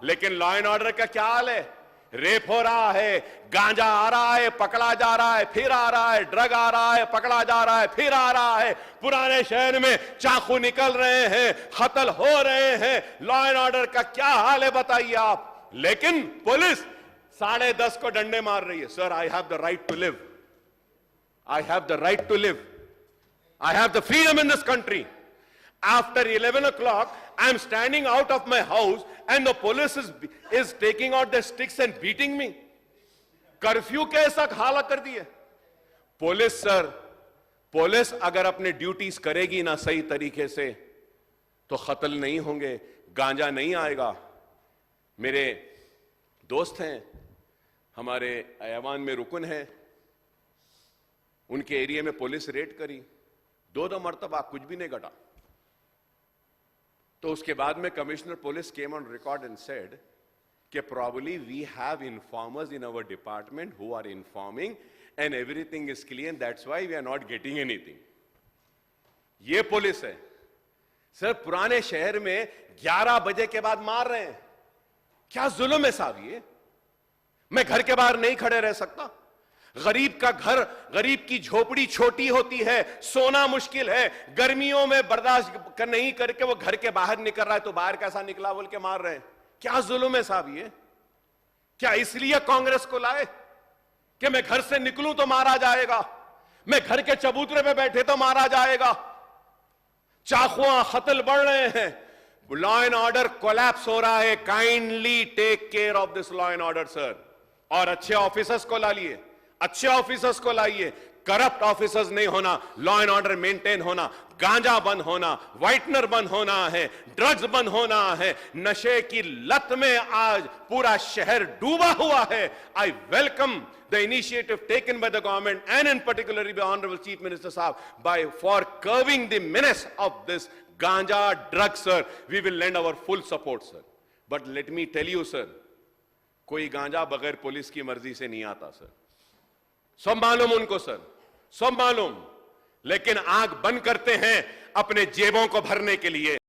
लेकिन law and order का क्या हाल है? रेप हो रहा है, गांजा आ रहा है, पकड़ा जा रहा है, फिर आ रहा है, ड्रग आ रहा है, पकड़ा जा रहा है, फिर आ रहा है, पुराने शहर में चाकू निकल रहे हैं, कत्ल हो रहे हैं। लॉ एंड ऑर्डर का क्या हाल है बताइए आप। लेकिन पुलिस 10:30 को डंडे मार रही है। Sir, I have the right to live, I have the right to live, I have the freedom in this country. After 11 o'clock, I am standing out of my house and the police is taking out their sticks and beating me. Curfew कैसा हाल कर दिए police. Sir, police अगर अपनी duties करेगी ना सही तरीके से तो कत्ल नहीं होंगे, गांजा नहीं आएगा। मेरे दोस्त हैं, हमारे ऐवान में रुकन है, उनके एरिया में पुलिस रेड करी, 2 मरतबा कुछ भी नहीं घटा। तो उसके बाद में commissioner police came on record and said कि probably we have informers in our department who are informing and everything is clear and that's why we are not getting anything. ये पुलिस है सर। पुराने शहर में 11 बजे के बाद मार रहे हैं, क्या जुल्म है साहब ये। मैं घर के बाहर नहीं खड़े रह सकता। गरीब का घर, गरीब की झोपड़ी छोटी होती है, सोना मुश्किल है, गर्मियों में बर्दाश्त नहीं करके वो घर के बाहर निकल रहा है तो बाहर कैसा निकला बोल के मार रहे हैं। क्या जुल्म है साहब ये। क्या इसलिए कांग्रेस को लाए कि मैं घर से निकलूं तो मारा जाएगा, मैं घर के चबूतरे पे बैठे तो मारा जाएगा। चाकुआं कत्ल बढ़ रहे हैं, लॉ एंड ऑर्डर कोलैप्स हो रहा है। Kindly take care of this law and order sir. और अच्छे ऑफिसर्स को ला लिए, अच्छे ऑफिसर्स को लाइए, करप्ट ऑफिसर्स नहीं होना, लॉ एंड ऑर्डर मेंटेन होना, गांजा बंद होना, व्हाइटनर बंद होना है, ड्रग्स बंद होना है। नशे की लत में आज पूरा शहर डूबा हुआ है। I welcome the initiative taken by the government and in particularly by honourable chief minister साहब by for curbing the menace of this ganja drug sir. We will lend our full support sir. But let me tell you sir, कोई गांजा बगैर police की मर्जी से नहीं आता sir. सब मालूम उनको सर, सब मालूम, लेकिन आंख बंद करते हैं अपने जेबों को भरने के लिए।